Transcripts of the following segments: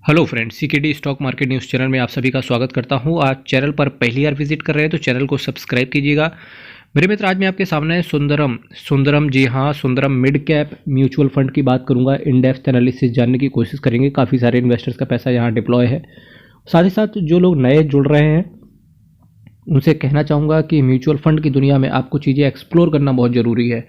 Hello friends, CKD stock market news channel में आप सभी का स्वागत करता हूं। आज चैनल पर पहली बार विजिट कर रहे हैं तो चैनल को सब्सक्राइब कीजिएगा। मेरे मित्र, आज मैं आपके सामने सुंदरम जी हाँ, Sundaram mid cap mutual fund की बात करूंगा। इन डेप्थ एनालिसिस जानने की कोशिश करेंगे। काफ़ी सारे इन्वेस्टर्स का पैसा यहाँ डिप्लॉय है। साथ ही साथ जो लोग नए जुड़ रहे हैं उनसे कहना चाहूँगा कि म्यूचुअल फंड की दुनिया में आपको चीज़ें एक्सप्लोर करना बहुत ज़रूरी है।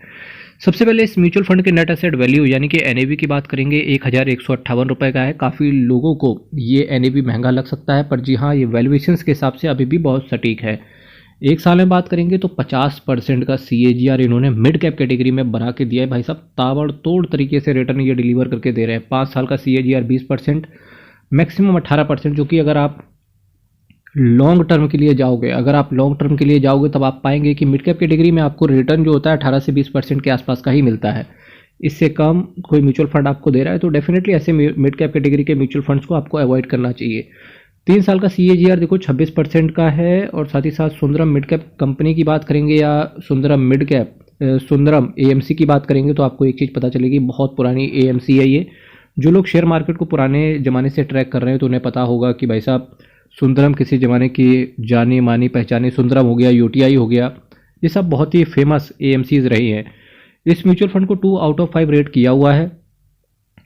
सबसे पहले इस म्यूचुअल फंड के नेट एसेट वैल्यू यानी कि एनएवी की बात करेंगे। 1158 रुपये का है। काफ़ी लोगों को ये एनएवी महंगा लग सकता है, पर जी हाँ, ये वैल्यूएशंस के हिसाब से अभी भी बहुत सटीक है। एक साल में बात करेंगे तो 50% का CAGR इन्होंने मिड कैप कैटेगरी में बना के दिया है। भाई साहब, ताबड़तोड़ तरीके से रिटर्न ये डिलीवर करके दे रहे हैं। 5 साल का CAGR 20%, मैक्सिमम 18%, जो कि अगर आप लॉन्ग टर्म के लिए जाओगे तब आप पाएंगे कि मिड कैप कैटेगरी में आपको रिटर्न जो होता है 18 से 20% के आसपास का ही मिलता है। इससे कम कोई म्यूचुअल फंड आपको दे रहा है तो डेफिनेटली ऐसे मिड कैप कैटेगरी के म्यूचुअल फंड्स को आपको अवॉइड करना चाहिए। 3 साल का CAGR देखो 26% का है। और साथ ही साथ सुंदरम मिड कैप कंपनी की बात करेंगे या सुंदरम AMC की बात करेंगे तो आपको एक चीज़ पता चलेगी, बहुत पुरानी AMC है ये। जो लोग शेयर मार्केट को पुराने ज़माने से ट्रैक कर रहे हैं तो उन्हें पता होगा कि भाई साहब, सुंदरम किसी ज़माने की जानी मानी पहचानी सुंदरम हो गया, UTI हो गया, ये सब बहुत ही फेमस AMCs रही हैं। इस म्यूचुअल फंड को 2 आउट ऑफ 5 रेट किया हुआ है।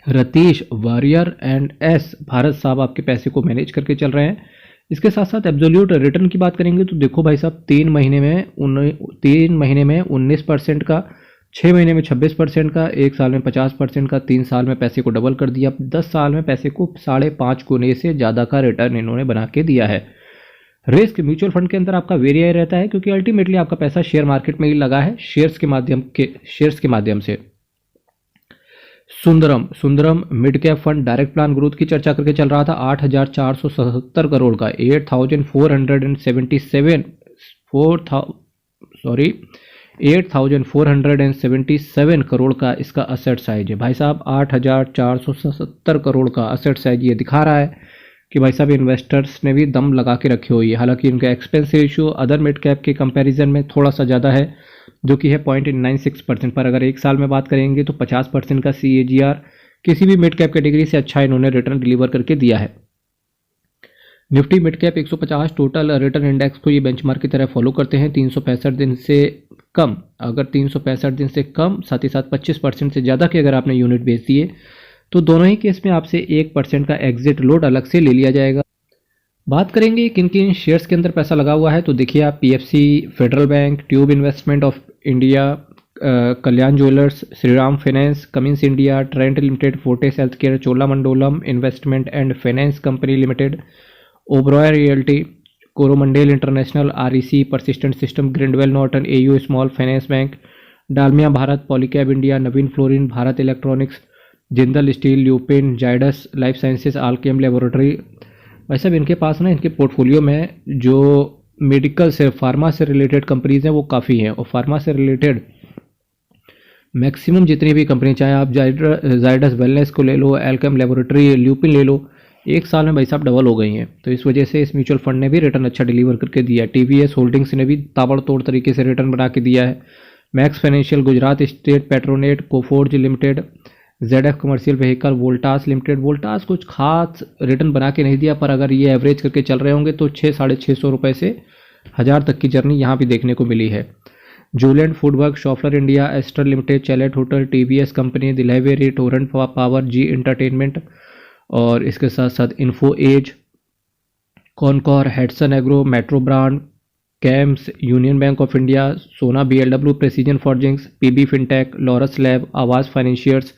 रतीश वारियर एंड S भारत साहब आपके पैसे को मैनेज करके चल रहे हैं। इसके साथ साथ एब्सोल्यूट रिटर्न की बात करेंगे तो देखो भाई साहब, 3 महीने में 19% का, 6 महीने में 26% का, 1 साल में 50% का, 3 साल में पैसे को डबल कर दिया, 10 साल में पैसे को 5.5 गुने से ज़्यादा का रिटर्न इन्होंने बना के दिया है। रिस्क म्यूचुअल फंड के अंदर आपका वेरिया रहता है क्योंकि अल्टीमेटली आपका पैसा शेयर मार्केट में ही लगा है, शेयर्स के माध्यम से। Sundaram mid cap fund direct plan growth की चर्चा करके चल रहा था। 8,477 करोड़ का, 8,477 करोड़ का इसका असेट साइज है। भाई साहब, 8,477 करोड़ का असेट साइज ये दिखा रहा है कि भाई साहब इन्वेस्टर्स ने भी दम लगा के रखी हुई है। हालांकि इनका expense ratio other mid cap के कंपैरिजन में थोड़ा सा ज़्यादा है, जो कि है 0.96%। पर अगर एक साल में बात करेंगे तो 50% का CAGR किसी भी मिड कैप कैटेगरी से अच्छा इन्होंने रिटर्न डिलीवर करके दिया है। Nifty mid cap 150 total return index को ये बेंचमार्क की तरह फॉलो करते हैं। 365 दिन से कम, अगर 365 दिन से कम, साथ ही साथ 25% से ज़्यादा के अगर आपने यूनिट बेच दिए तो दोनों ही केस में आपसे 1% का एग्जिट लोड अलग से ले लिया जाएगा। बात करेंगे किन किन शेयर्स के अंदर पैसा लगा हुआ है तो देखिए आप, PFC, Federal Bank, Tube Investment of India, Kalyan Jewellers, Shriram Finance, Cummins India, Trent Limited, Fortis Healthcare, Cholamandalam Investment and Finance Company Limited, Oberoi Realty, Coromandel International, REC, Persistent System, Grindwell Norton, AU Small Finance Bank, Dalmia Bharat, Polycab India, Navin Fluorine, Bharat Electronics, Jindal Steel, Lupin, Zydus Life Sciences, Alkem Laboratory. वैसे भी इनके पास ना, इनके portfolio में जो medical से, pharma से related companies हैं वो काफ़ी हैं। और फार्मा से रिलेटेड मैक्सिमम जितनी भी कंपनी, चाहे आप जायडस वेलनेस को ले लो, एल्केम लेबोरेटरी, ल्यूपिन ले लो, एक साल में भाई साहब डबल हो गई हैं। तो इस वजह से इस म्यूचुअल फंड ने भी रिटर्न अच्छा डिलीवर करके दिया है। TVS होल्डिंग्स ने भी ताबड़तोड़ तरीके से रिटर्न बना के दिया है। Max financial, Gujarat state Petronet, Coforge limited, ZF commercial vehicle, Voltas limited. Voltas कुछ खास रिटर्न बना के नहीं दिया, पर अगर ये एवरेज करके चल रहे होंगे तो 600-650 रुपये से 1000 तक की जर्नी यहाँ भी देखने को मिली है। Jubilant FoodWork, Schaeffler India, Aster Limited, Chalet Hotel, TVS company, Delhivery, Torrent Power, Zee Entertainment, और इसके साथ साथ Info Edge, Concor, Hatsun Agro, Metro Brand, CAMS, Union Bank of India, Sona BLW, Precision Forgings, PB Fintech, Laurus Lab, Aavas Financiers,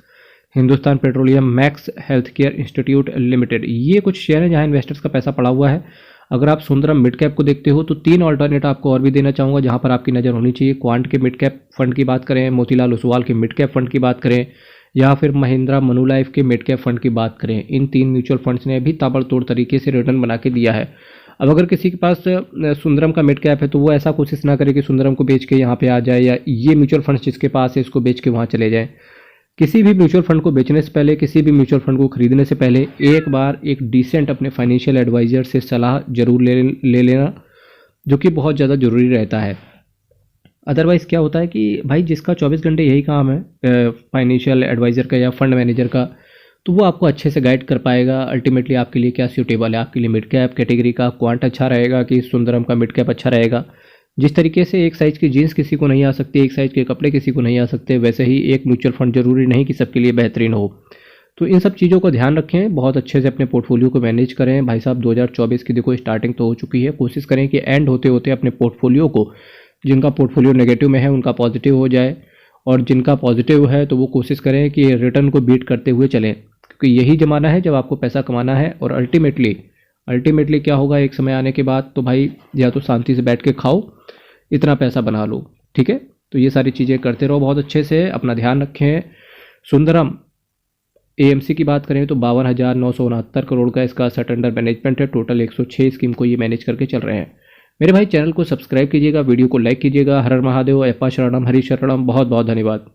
Hindustan Petroleum, Max Health Care Institute Limited. ये कुछ share हैं जहां investors का पैसा पड़ा हुआ है। अगर आप सुंदरम मिड कैप को देखते हो तो 3 ऑल्टरनेट आपको और भी देना चाहूँगा जहां पर आपकी नज़र होनी चाहिए। क्वांट के मिड कैप फंड की बात करें, मोतीलाल ओसवाल के मिड कैप फंड की बात करें, या फिर महिंद्रा मनुलाइफ के मिड कैप फंड की बात करें। इन 3 म्यूचुअल फंड्स ने भी ताबड़तोड़ तरीके से रिटर्न बना के दिया है। अब अगर किसी के पास सुंदरम का मिड कैप है तो वो ऐसा कोशिश ना करे कि सुंदरम को बेच के यहाँ पे आ जाए, या ये म्यूचुअल फंड्स जिसके पास है इसको बेच के वहाँ चले जाए। किसी भी म्यूचुअल फंड को बेचने से पहले, किसी भी म्यूचुअल फंड को खरीदने से पहले एक बार एक डिसेंट अपने फाइनेंशियल एडवाइजर से सलाह जरूर ले लेना, जो कि बहुत ज़्यादा ज़रूरी रहता है। अदरवाइज़ क्या होता है कि भाई जिसका 24 घंटे यही काम है फाइनेंशियल एडवाइज़र का या फंड मैनेजर का, तो वो आपको अच्छे से गाइड कर पाएगा अल्टीमेटली आपके लिए क्या सूटेबल है, आपके लिए मिड कैप कैटेगरी का क्वांट अच्छा रहेगा कि सुंदरम का मिड कैप अच्छा रहेगा। जिस तरीके से एक साइज़ की जीन्स किसी को नहीं आ सकती, एक साइज़ के कपड़े किसी को नहीं आ सकते, वैसे ही एक म्यूचुअल फंड ज़रूरी नहीं कि सबके लिए बेहतरीन हो। तो इन सब चीज़ों को ध्यान रखें, बहुत अच्छे से अपने पोर्टफोलियो को मैनेज करें। भाई साहब 2024 की देखो स्टार्टिंग तो हो चुकी है, कोशिश करें कि एंड होते होते अपने पोर्टफोलियो को, जिनका पोर्टफोलियो नेगेटिव में है उनका पॉजिटिव हो जाए, और जिनका पॉजिटिव है तो वो कोशिश करें कि रिटर्न को बीट करते हुए चलें, क्योंकि यही ज़माना है जब आपको पैसा कमाना है। और अल्टीमेटली क्या होगा एक समय आने के बाद, तो भाई या तो शांति से बैठ के खाओ, इतना पैसा बना लो, ठीक है। तो ये सारी चीज़ें करते रहो बहुत अच्छे से, अपना ध्यान रखें। सुंदरम एएमसी की बात करें तो 52,969 करोड़ का इसका असेट अंडर मैनेजमेंट है। टोटल 106 स्कीम को ये मैनेज करके चल रहे हैं। मेरे भाई चैनल को सब्सक्राइब कीजिएगा, वीडियो को लाइक कीजिएगा। हर हर महादेव, अप्पा शरणम, हरि शरणम। बहुत बहुत धन्यवाद।